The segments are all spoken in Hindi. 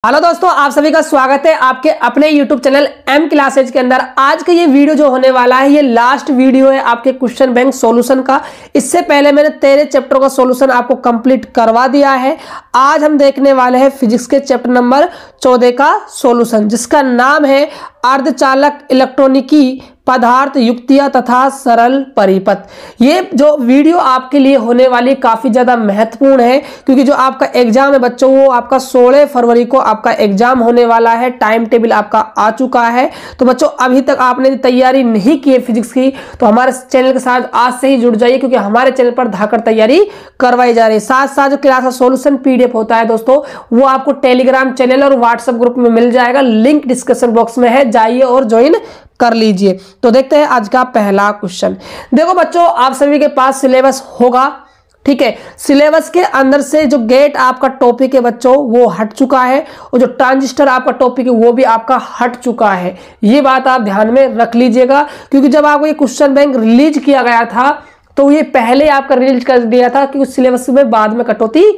हेलो दोस्तों, आप सभी का स्वागत है आपके अपने YouTube चैनल एम क्लासेज के अंदर। आज का ये वीडियो जो होने वाला है ये लास्ट वीडियो है आपके क्वेश्चन बैंक सॉल्यूशन का। इससे पहले मैंने 13 चैप्टर का सॉल्यूशन आपको कंप्लीट करवा दिया है। आज हम देखने वाले हैं फिजिक्स के चैप्टर नंबर 14 का सॉल्यूशन, जिसका नाम है अर्धचालक इलेक्ट्रॉनिकी पदार्थ युक्तियां तथा सरल परिपथ। ये जो वीडियो आपके लिए होने वाली काफी ज्यादा महत्वपूर्ण है, क्योंकि जो आपका एग्जाम है बच्चों वो आपका 16 फरवरी को आपका एग्जाम होने वाला है। टाइम टेबल आपका आ चुका है। तो बच्चों अभी तक आपने तैयारी नहीं की है फिजिक्स की, तो हमारे चैनल के साथ आज से ही जुड़ जाइए, क्योंकि हमारे चैनल पर धाकर तैयारी करवाई जा रही है। साथ साथ जो क्लास का सॉल्यूशन PDF होता है दोस्तों, वो आपको टेलीग्राम चैनल और व्हाट्सएप ग्रुप में मिल जाएगा। लिंक डिस्क्रिप्शन बॉक्स में है, जाइए और ज्वाइन कर लीजिए। तो देखते हैं आज का पहला क्वेश्चन। देखो बच्चों, आप सभी के पास सिलेबस होगा, ठीक है। सिलेबस के अंदर से जो गेट आपका टॉपिक है बच्चों वो हट चुका है, और जो ट्रांजिस्टर आपका टॉपिक है वो भी आपका हट चुका है। ये बात आप ध्यान में रख लीजिएगा, क्योंकि जब आपको ये क्वेश्चन बैंक रिलीज किया गया था तो ये पहले आपका रिलीज कर दिया था, क्योंकि सिलेबस में बाद में कटौती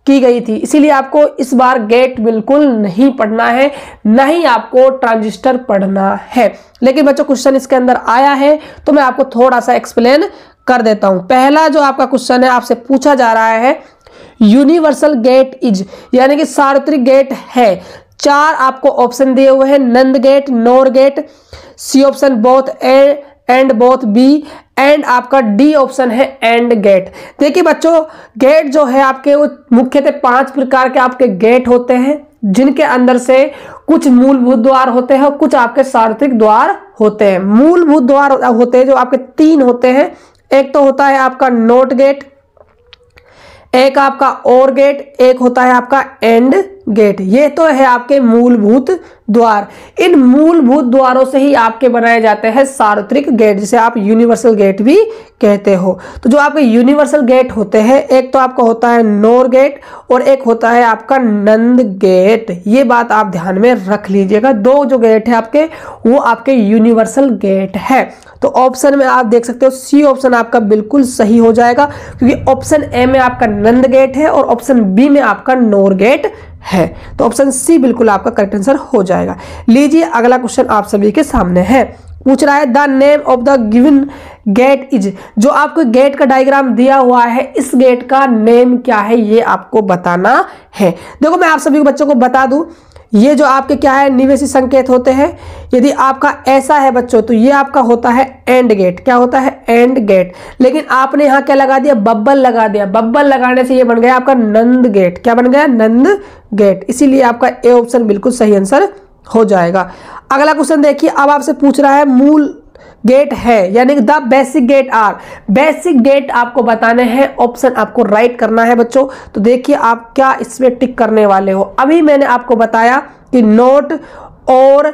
की गई थी। इसीलिए आपको इस बार गेट बिल्कुल नहीं पढ़ना है, नहीं आपको ट्रांजिस्टर पढ़ना है। लेकिन बच्चों क्वेश्चन इसके अंदर आया है तो मैं आपको थोड़ा सा एक्सप्लेन कर देता हूं। पहला जो आपका क्वेश्चन है आपसे पूछा जा रहा है, यूनिवर्सल गेट इज, यानी कि सार्वत्रिक गेट है। 4 आपको ऑप्शन दिए हुए हैं, NAND gate, NOR gate, C option both A and both B, and आपका डी ऑप्शन है एंड गेट। देखिए बच्चों, गेट जो है आपके वो मुख्यतः 5 प्रकार के आपके गेट होते हैं, जिनके अंदर से कुछ मूलभूत द्वार होते हैं और कुछ आपके सार्वत्रिक द्वार होते हैं। मूलभूत द्वार होते हैं जो आपके 3 होते हैं। एक तो होता है आपका नोट गेट, एक आपका और गेट, एक होता है आपका एंड गेट। ये तो है आपके मूलभूत द्वार। इन मूलभूत द्वारों से ही आपके बनाए जाते हैं सार्वत्रिक गेट, जिसे आप यूनिवर्सल गेट भी कहते हो। तो जो आपके यूनिवर्सल गेट होते हैं, एक तो आपका होता है नोर गेट और एक होता है आपका नंद गेट। ये बात आप ध्यान में रख लीजिएगा। 2 जो गेट है आपके वो आपके यूनिवर्सल गेट है। तो ऑप्शन में आप देख सकते हो सी ऑप्शन आपका बिल्कुल सही हो जाएगा, क्योंकि ऑप्शन ए में आपका नंद गेट है और ऑप्शन बी में आपका नोर गेट है। तो ऑप्शन सी बिल्कुल आपका करेक्ट आंसर हो जाएगा। लीजिए अगला क्वेश्चन आप सभी के सामने है। पूछ रहा है the name of the given gate is, जो आपको गेट का डायग्राम दिया हुआ है इस गेट का नेम क्या है ये आपको बताना है। देखो मैं आप सभी को बच्चों को बता दूं, ये जो आपके क्या है निवेशी संकेत होते हैं। यदि आपका ऐसा है बच्चों तो ये आपका होता है एंड गेट। क्या होता है? And gate. लेकिन आपने यहाँ क्या लगा दिया? बब्बल लगा दिया। बब्बल लगाने से ये बन गया आपका नंद गेट। क्या बन गया? नंद गेट। इसीलिए आपका ए ऑप्शन बिल्कुल सही आंसर हो जाएगा। अगला क्वेश्चन देखिए, अब आपसे पूछ रहा है मूल गेट है, यानी the basic gate are. Basic gate आपको बताने हैं, ऑप्शन आपको राइट करना है बच्चों। तो देखिए आप क्या इसमें टिक करने वाले हो। अभी मैंने आपको बताया कि नोट और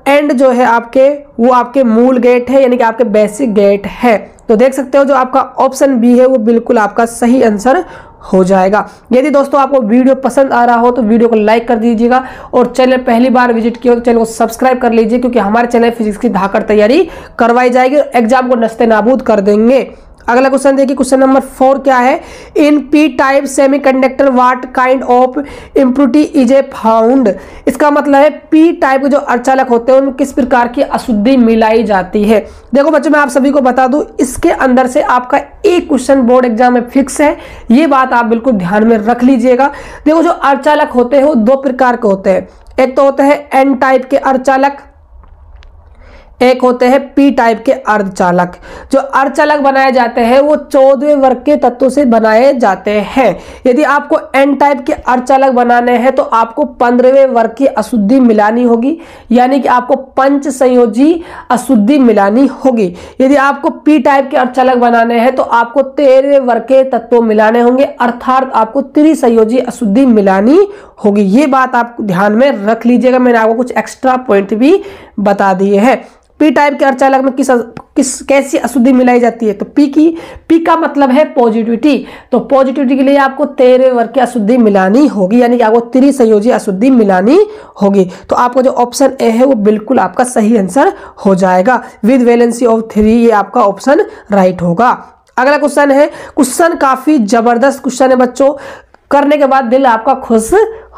एंड जो है आपके वो आपके मूल गेट है, यानी कि आपके बेसिक गेट है। तो देख सकते हो जो आपका ऑप्शन बी है वो बिल्कुल आपका सही आंसर हो जाएगा। यदि दोस्तों आपको वीडियो पसंद आ रहा हो तो वीडियो को लाइक कर दीजिएगा, और चैनल पहली बार विजिट किया हो तो चैनल को सब्सक्राइब कर लीजिए, क्योंकि हमारे चैनल फिजिक्स की धाकर तैयारी करवाई जाएगी और एग्जाम को नस्ते नाबूद कर देंगे। अगला क्वेश्चन देखिए, क्वेश्चन नंबर 4 क्या है? In P type semiconductor what kind of impurity is a found. इसका मतलब है पी टाइप के जो अर्धचालक होते हैं उनमें किस प्रकार की अशुद्धि मिलाई जाती है। देखो बच्चों मैं आप सभी को बता दूं, इसके अंदर से आपका एक क्वेश्चन बोर्ड एग्जाम में फिक्स है। ये बात आप बिल्कुल ध्यान में रख लीजिएगा। देखो जो अर्धचालक होते हैं वो 2 प्रकार के होते हैं। एक तो होते हैं एन टाइप के अर्धचालक, एक होते हैं पी टाइप के अर्धचालक। जो अर्धचालक बनाए जाते हैं वो 14वें वर्ग के तत्वों से बनाए जाते हैं। यदि आपको एन टाइप के अर्धचालक बनाने हैं तो आपको 15वें वर्ग की अशुद्धि मिलानी होगी, यानी कि आपको पंच संयोजी अशुद्धि मिलानी होगी। यदि आपको पी टाइप के अर्धचालक बनाने हैं तो आपको 13वें वर्ग के तत्व मिलाने होंगे, अर्थात आपको त्रिसंयोजी अशुद्धि मिलानी होगी। ये बात आप ध्यान में रख लीजिएगा। मैंने आपको कुछ एक्स्ट्रा पॉइंट भी बता दिए हैं। पी टाइप के अर्धचालक में कैसी अशुद्धि मिलाई जाती है? तो पी का मतलब है पॉजिटिविटी। तो पॉजिटिविटी के लिए आपको 13वें वर्ग की अशुद्धि मिलानी होगी, यानी कि आपको त्रिसंयोजी अशुद्धि मिलानी होगी। तो आपको जो ऑप्शन ए है वो बिल्कुल आपका सही आंसर हो जाएगा। विद वैलेंसी ऑफ 3 ये आपका ऑप्शन राइट होगा। अगला क्वेश्चन है, क्वेश्चन काफी जबरदस्त क्वेश्चन है बच्चों, करने के बाद दिल आपका खुश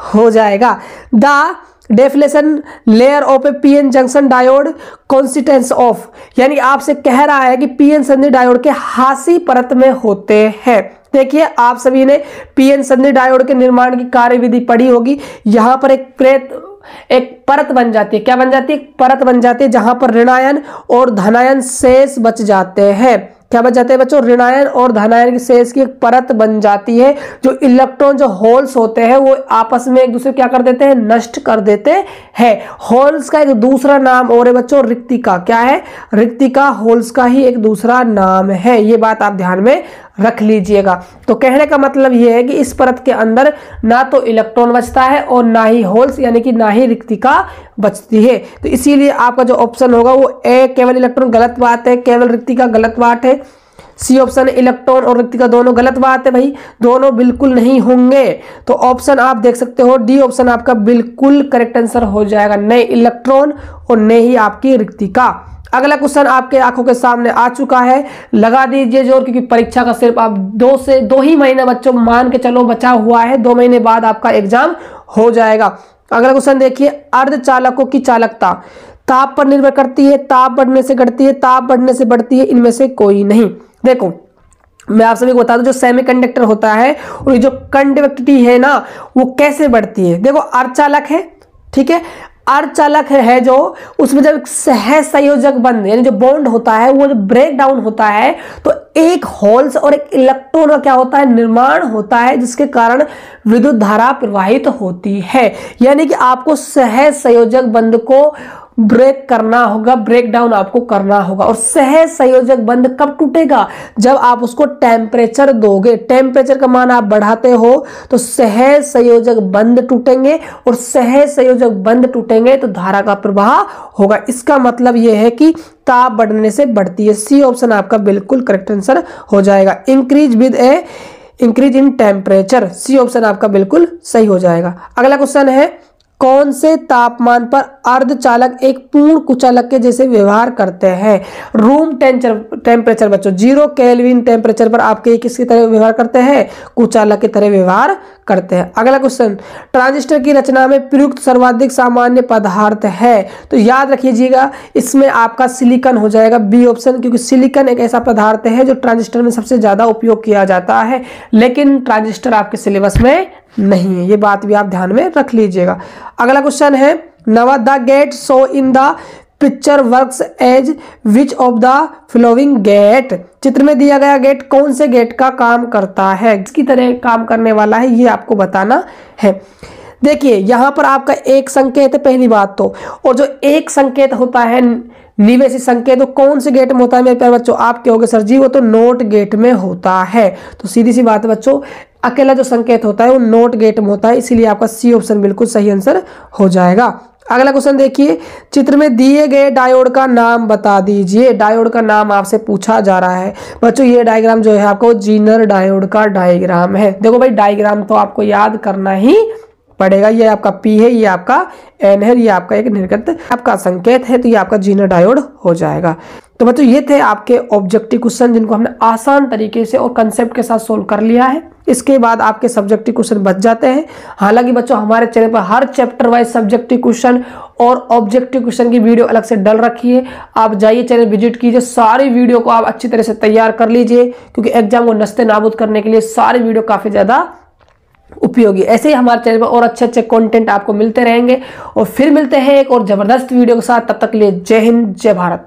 हो जाएगा। The definition layer of A PN junction diode consistence of, यानी आपसे कह रहा है कि पीएन संधि डायोड के हासी परत में होते हैं। देखिए आप सभी ने पीएन संधि डायोड के निर्माण की कार्यविधि पढ़ी होगी। यहां पर एक परत बन जाती है। क्या बन जाती है? परत बन जाती है जहां पर ऋणायन और धनायन शेष बच जाते हैं। क्या बच जाते हैं बच्चों? ऋणायन और धनायन की शेष की एक परत बन जाती है। जो इलेक्ट्रॉन जो होल्स होते हैं वो आपस में एक दूसरे क्या कर देते हैं? नष्ट कर देते हैं। होल्स का एक दूसरा नाम और है बच्चों रिक्तिका। क्या है? रिक्तिका होल्स का ही एक दूसरा नाम है। ये बात आप ध्यान में रख लीजिएगा। तो कहने का मतलब यह है कि इस परत के अंदर ना तो इलेक्ट्रॉन बचता है और ना ही होल्स यानी कि ना ही रिक्तिका बचती है। तो इसीलिए आपका जो ऑप्शन होगा वो ए केवल इलेक्ट्रॉन गलत बात है, केवल रिक्तिका गलत बात है। सी ऑप्शन इलेक्ट्रॉन और रिक्तिका दोनों गलत बात है भाई, दोनों बिल्कुल नहीं होंगे। तो ऑप्शन आप देख सकते हो डी ऑप्शन आपका बिल्कुल करेक्ट आंसर हो जाएगा, न इलेक्ट्रॉन और न ही आपकी रिक्तिका। अगला क्वेश्चन आपके आंखों के सामने आ चुका है, लगा दीजिए जोर, क्योंकि परीक्षा का सिर्फ आप 2 ही महीने बच्चों मान के चलो बचा हुआ है। 2 महीने बाद आपका एग्जाम हो जाएगा। अगला क्वेश्चन देखिए, अर्धचालकों की चालकता ताप पर निर्भर करती है, ताप बढ़ने से घटती है, ताप बढ़ने से बढ़ती है, इनमें से कोई नहीं। देखो मैं आप सभी को बता दूं, जो सेमीकंडक्टर होता है और जो कंडक्टिविटी है ना वो कैसे बढ़ती है। देखो अर्धचालक है, ठीक है, अर्धचालक है जो उसमें जब सह संयोजक बंध यानी जो बॉन्ड होता है वो जब ब्रेक डाउन होता है तो एक होल्स और एक इलेक्ट्रॉन का क्या होता है? निर्माण होता है, जिसके कारण विद्युत धारा प्रवाहित होती है। यानी कि आपको सह संयोजक बंध को ब्रेक करना होगा, ब्रेक डाउन आपको करना होगा। और सह संयोजक बंध कब टूटेगा? जब आप उसको टेम्परेचर दोगे। टेम्परेचर का मान आप बढ़ाते हो तो सह संयोजक बंध टूटेंगे, और सह संयोजक बंध टूटेंगे तो धारा का प्रवाह होगा। इसका मतलब यह है कि ताप बढ़ने से बढ़ती है। सी ऑप्शन आपका बिल्कुल करेक्ट आंसर हो जाएगा। Increase in temperature, C option आपका बिल्कुल सही हो जाएगा। अगला क्वेश्चन है, कौन से तापमान पर अर्धचालक एक पूर्ण कुचालक के जैसे व्यवहार करते हैं? रूम टेम्परेचर बच्चों 0 केल्विन टेम्परेचर पर आपके किसकी तरह व्यवहार करते हैं? कुचालक की तरह व्यवहार करते हैं। अगला क्वेश्चन, ट्रांजिस्टर की रचना में प्रयुक्त सर्वाधिक सामान्य पदार्थ है? तो याद रखिएगा इसमें आपका सिलिकॉन हो जाएगा, बी ऑप्शन, क्योंकि सिलिकॉन एक ऐसा पदार्थ है जो ट्रांजिस्टर में सबसे ज्यादा उपयोग किया जाता है। लेकिन ट्रांजिस्टर आपके सिलेबस में नहीं है, ये बात भी आप ध्यान में रख लीजिएगा। अगला क्वेश्चन है, नवा the gate show in the picture works as which of the following gate? चित्र में दिया गया गेट कौन से गेट का काम करता है? किसकी तरह काम करने वाला है ये आपको बताना है। देखिए यहां पर आपका एक संकेत है पहली बात तो, और जो एक संकेत होता है निवेशी संकेत तो कौन से गेट में होता है मेरे प्यारे बच्चों? आप कहोगे सर जी वो तो नोट गेट में होता है। तो सीधी सी बात है बच्चों, अकेला जो संकेत होता है वो नोट गेट में होता है, इसीलिए आपका सी ऑप्शन बिल्कुल सही आंसर हो जाएगा। अगला क्वेश्चन देखिए, चित्र में दिए गए डायोड का नाम बता दीजिए। डायोड का नाम आपसे पूछा जा रहा है बच्चों। ये डायग्राम जो है आपको जीनर डायोड का डायग्राम है। देखो भाई डायग्राम तो आपको याद करना ही पड़ेगा। ये आपका P है, ये आपका N है, ये आपका एक निर्गत आपका संकेत है, तो ये आपका जीनर डायोड हो जाएगा। तो बच्चों ये थे आपके ऑब्जेक्टिव क्वेश्चन जिनको हमने आसान तरीके से और कंसेप्ट के साथ सोल्व कर लिया है। इसके बाद आपके सब्जेक्टिव क्वेश्चन बच जाते हैं। हालांकि बच्चों हमारे चैनल पर हर चैप्टर वाइज सब्जेक्टिव क्वेश्चन और ऑब्जेक्टिव क्वेश्चन की वीडियो अलग से डल रखी है। आप जाइए चैनल विजिट कीजिए, सारी वीडियो को आप अच्छी तरह से तैयार कर लीजिए, क्योंकि एग्जाम को नस्ते नाबूद करने के लिए सारी वीडियो काफी ज्यादा उपयोगी। ऐसे ही हमारे चैनल पर और अच्छे अच्छे कंटेंट आपको मिलते रहेंगे। और फिर मिलते हैं एक और जबरदस्त वीडियो के साथ, तब तक के लिए जय हिंद जय भारत।